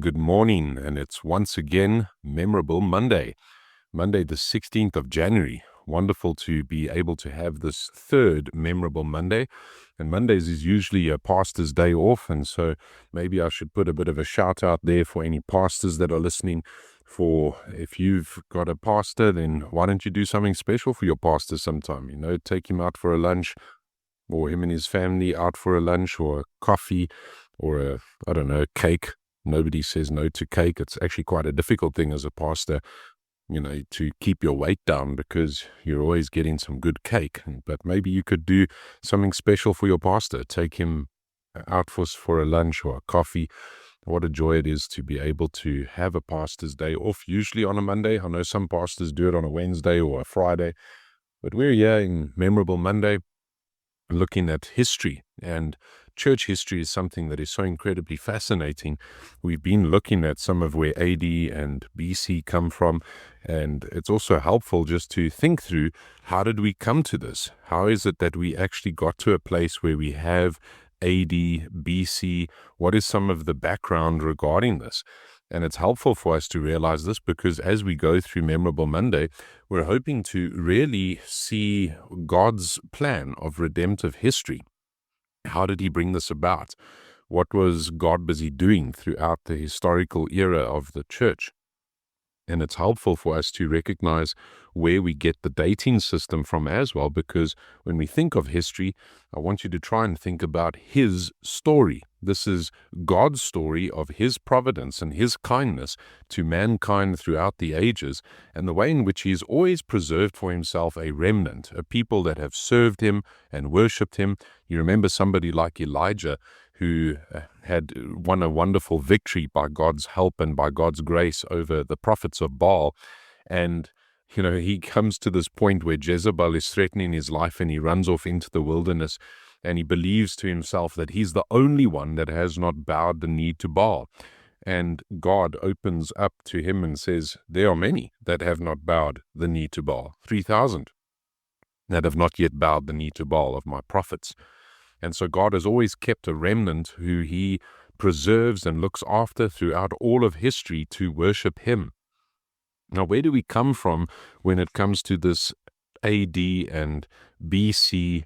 Good morning, and it's once again Memorable Monday, Monday the 16th of January. Wonderful to be able to have this third Memorable Monday. And Mondays is usually a pastor's day off, and so maybe I should put a bit of a shout out there for any pastors that are listening. For if you've got a pastor, then why don't you do something special for your pastor sometime? Take him out for a lunch, or him and his family out for a lunch or a coffee or I don't know, cake. Nobody says no to cake. It's actually quite a difficult thing as a pastor, to keep your weight down because you're always getting some good cake. But maybe you could do something special for your pastor. Take him out for a lunch or a coffee. What a joy it is to be able to have a pastor's day off, usually on a Monday. I know some pastors do it on a Wednesday or a Friday, but we're here in Memorable Monday, looking at history, and church history is something that is so incredibly fascinating. We've been looking at some of where AD and BC come from, and it's also helpful just to think through, how did we come to this? How is it that we actually got to a place where we have AD, BC? What is some of the background regarding this? And it's helpful for us to realize this because as we go through Memorable Monday, we're hoping to really see God's plan of redemptive history. How did he bring this about? What was God busy doing throughout the historical era of the church? And it's helpful for us to recognize where we get the dating system from as well, because when we think of history, I want you to try and think about his story. This is God's story of his providence and his kindness to mankind throughout the ages, and the way in which he's always preserved for himself a remnant, a people that have served him and worshipped him. You remember somebody like Elijah, who had won a wonderful victory by God's help and by God's grace over the prophets of Baal. And, he comes to this point where Jezebel is threatening his life, and he runs off into the wilderness, and he believes to himself that he's the only one that has not bowed the knee to Baal. And God opens up to him and says, there are many that have not bowed the knee to Baal, 3,000 that have not yet bowed the knee to Baal of my prophets. And so God has always kept a remnant who he preserves and looks after throughout all of history to worship him. Now, where do we come from when it comes to this AD and BC,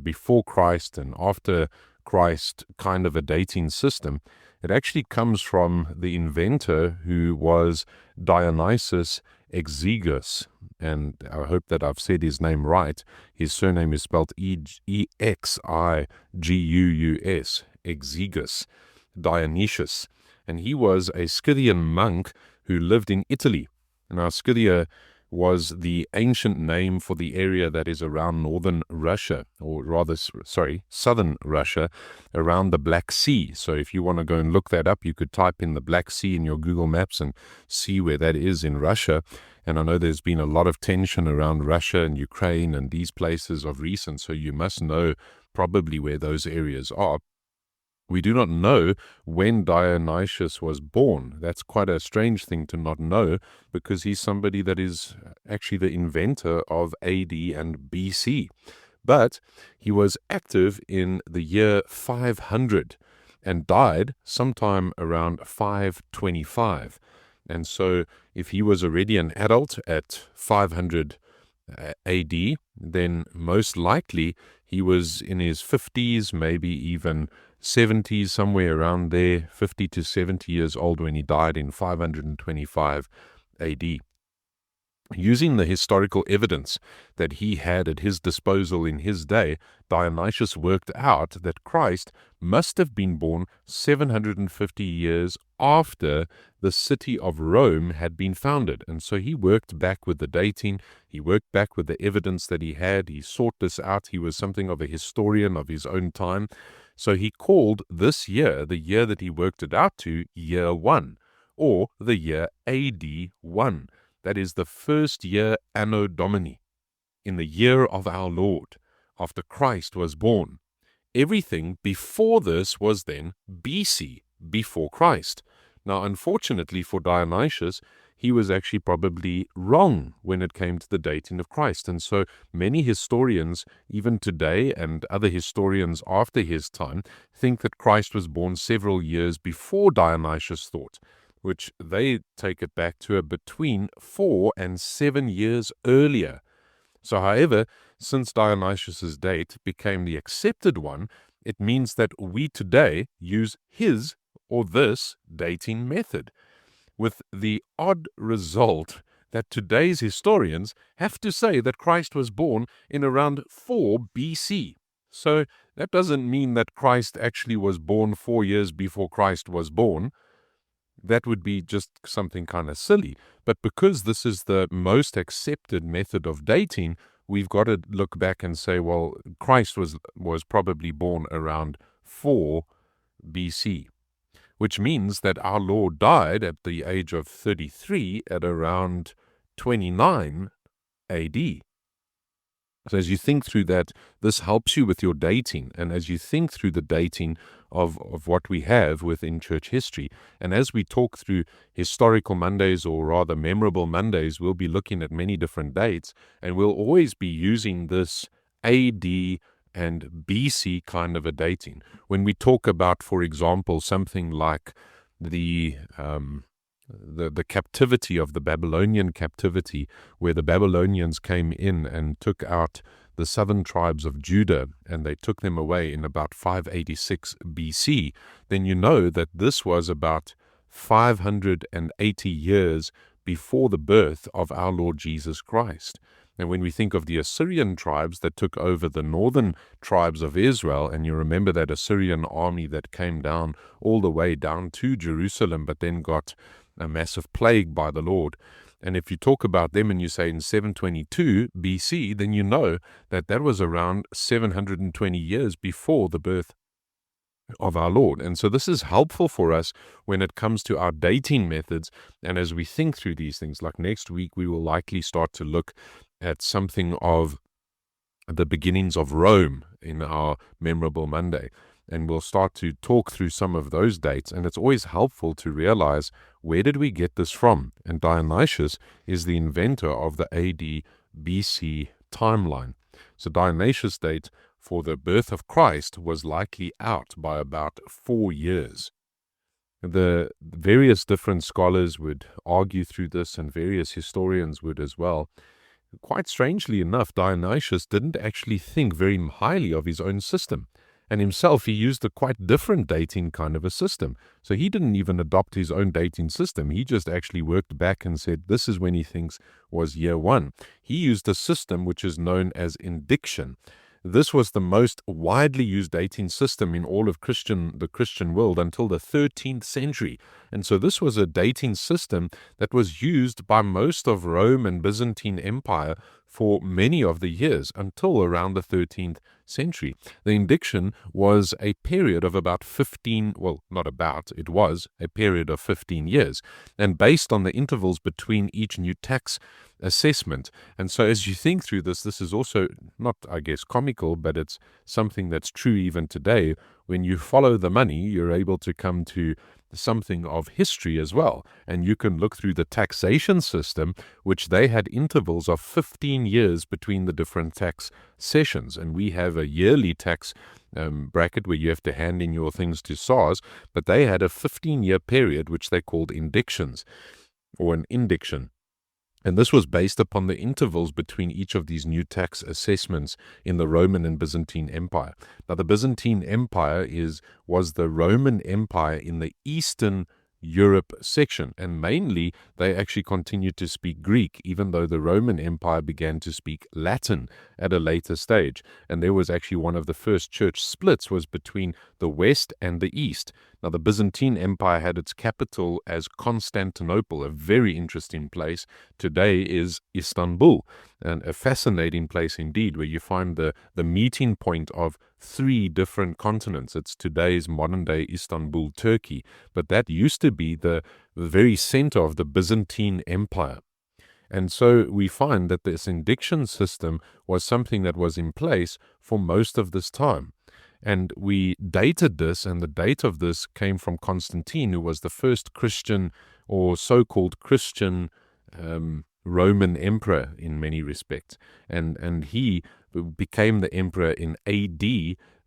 before Christ and after Christ kind of a dating system? It actually comes from the inventor, who was Dionysius Exiguus. And I hope that I've said his name right. His surname is spelled Exiguus, Exiguus, Dionysius. And he was a Scythian monk who lived in Italy. Now, Scythia was the ancient name for the area that is around northern Russia, or rather, southern Russia, around the Black Sea. So if you want to go and look that up, you could type in the Black Sea in your Google Maps and see where that is in Russia. And I know there's been a lot of tension around Russia and Ukraine and these places of recent, so you must know probably where those areas are. We do not know when Dionysius was born. That's quite a strange thing to not know, because he's somebody that is actually the inventor of AD and BC. But he was active in the year 500 and died sometime around 525. And so if he was already an adult at 500 AD, then most likely he was in his 50s, maybe even 70s, somewhere around there, 50 to 70 years old when he died in 525 AD. Using the historical evidence that he had at his disposal in his day, Dionysius worked out that Christ must have been born 750 years after the city of Rome had been founded. And so he worked back with the dating, he worked back with the evidence that he had, he sought this out. He was something of a historian of his own time. So he called this year, the year that he worked it out to, year 1, or the year AD 1. That is the first year Anno Domini, in the year of our Lord, after Christ was born. Everything before this was then BC, before Christ. Now, unfortunately for Dionysius, he was actually probably wrong when it came to the dating of Christ. And so many historians, even today, and other historians after his time, think that Christ was born several years before Dionysius thought, which they take it back to between 4 and 7 years earlier. So, however, since Dionysius's date became the accepted one, it means that we today use his or this dating method, with the odd result that today's historians have to say that Christ was born in around 4 BC. So that doesn't mean that Christ actually was born 4 years before Christ was born. That would be just something kind of silly. But because this is the most accepted method of dating, we've got to look back and say, well, Christ was probably born around 4 BC, which means that our Lord died at the age of 33 at around 29 AD. So as you think through that, this helps you with your dating. And as you think through the dating of what we have within church history, and as we talk through historical Mondays, or rather memorable Mondays, we'll be looking at many different dates, and we'll always be using this AD and BC kind of a dating. When we talk about, for example, something like the captivity of the Babylonian captivity, where the Babylonians came in and took out the southern tribes of Judah, and they took them away in about 586 BC, then you know that this was about 580 years before the birth of our Lord Jesus Christ. And when we think of the Assyrian tribes that took over the northern tribes of Israel, and you remember that Assyrian army that came down all the way down to Jerusalem, but then got a massive plague by the Lord. And if you talk about them and you say in 722 BC, then you know that that was around 720 years before the birth of our Lord. And so this is helpful for us when it comes to our dating methods. And as we think through these things, like next week, we will likely start to look at something of the beginnings of Rome in our Memorable Monday. And we'll start to talk through some of those dates. And it's always helpful to realize, where did we get this from? And Dionysius is the inventor of the AD BC timeline. So Dionysius' date for the birth of Christ was likely out by about 4 years. The various different scholars would argue through this, and various historians would as well. Quite strangely enough, Dionysius didn't actually think very highly of his own system. And himself, he used a quite different dating kind of a system. So he didn't even adopt his own dating system. He just actually worked back and said, this is when he thinks was year 1. He used a system which is known as indiction. This was the most widely used dating system in all of the Christian world until the 13th century. And so this was a dating system that was used by most of Rome and Byzantine Empire for many of the years until around the 13th century. The indiction was a period of about 15, well, not about, it was a period of 15 years, and based on the intervals between each new tax assessment. And so as you think through this, this is also not, I guess, comical, but it's something that's true even today. When you follow the money, you're able to come to something of history as well. And you can look through the taxation system, which they had intervals of 15 years between the different tax sessions. And we have a yearly tax bracket where you have to hand in your things to SARS, but they had a 15-year period, which they called indictions, or an indiction. And this was based upon the intervals between each of these new tax assessments in the Roman and Byzantine Empire. Now, the Byzantine Empire was the Roman Empire in the Eastern Europe section, and mainly they actually continued to speak Greek, even though the Roman Empire began to speak Latin at a later stage. And there was actually one of the first church splits was between the West and the East. Now, the Byzantine Empire had its capital as Constantinople, a very interesting place. Today is Istanbul, and a fascinating place indeed, where you find the meeting point of 3 different continents. It's today's modern-day Istanbul, Turkey, but that used to be the very center of the Byzantine Empire. And so we find that this indiction system was something that was in place for most of this time. And we dated this, and the date of this came from Constantine, who was the first Christian or so-called Christian Roman emperor in many respects. And he became the emperor in AD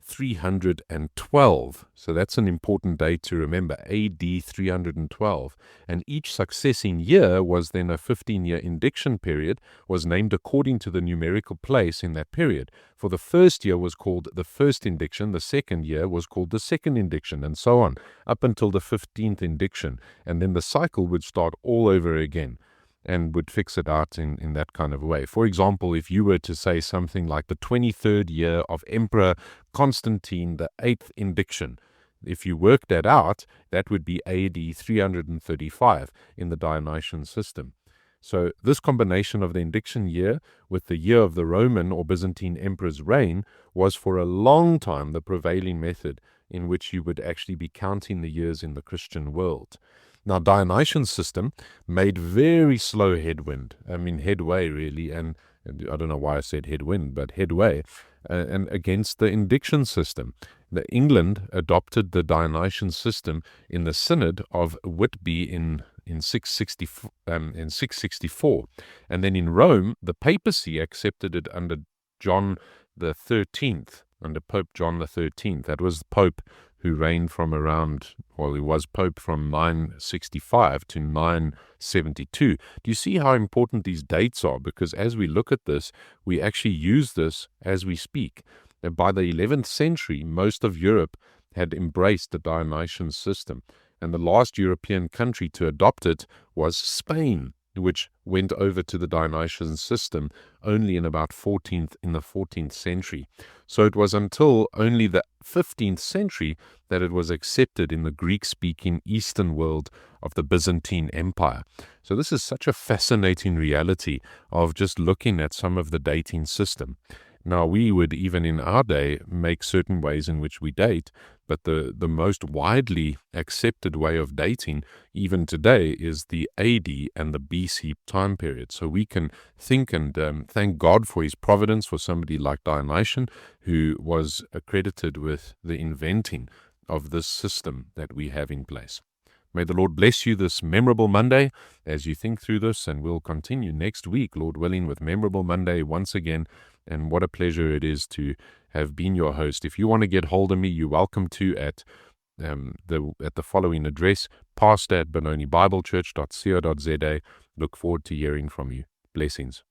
312. So that's an important date to remember, AD 312. And each succeeding year was then a 15-year indiction period, was named according to the numerical place in that period. For the first year was called the first indiction, the second year was called the second indiction, and so on, up until the 15th indiction. And then the cycle would start all over again and would fix it out in that kind of way. For example, if you were to say something like the 23rd year of Emperor Constantine the 8th indiction, if you work that out, that would be AD 335 in the Dionysian system. So this combination of the indiction year with the year of the Roman or Byzantine emperor's reign was for a long time the prevailing method in which you would actually be counting the years in the Christian world. Now, Dionysian system made very slow headway really, and I don't know why I said headwind, but headway, and against the indiction system. England adopted the Dionysian system in the Synod of Whitby in 664, and then in Rome, the papacy accepted it under John the 13th, under Pope John the 13th. That was the Pope who reigned from he was Pope from 965 to 972. Do you see how important these dates are? Because as we look at this, we actually use this as we speak. And by the 11th century, most of Europe had embraced the Dionysian system. And the last European country to adopt it was Spain, which went over to the Dionysian system only in the 14th century. So it was until only the 15th century that it was accepted in the Greek-speaking Eastern world of the Byzantine Empire. So this is such a fascinating reality of just looking at some of the dating system. Now, we would, even in our day, make certain ways in which we date, but the most widely accepted way of dating, even today, is the AD and the BC time period. So we can think and thank God for his providence for somebody like Dionysius, who was accredited with the inventing of this system that we have in place. May the Lord bless you this memorable Monday as you think through this, and we'll continue next week, Lord willing, with Memorable Monday once again. And what a pleasure it is to have been your host. If you want to get hold of me, you're welcome to at the following address, pastor@benonibiblechurch.co.za. Look forward to hearing from you. Blessings.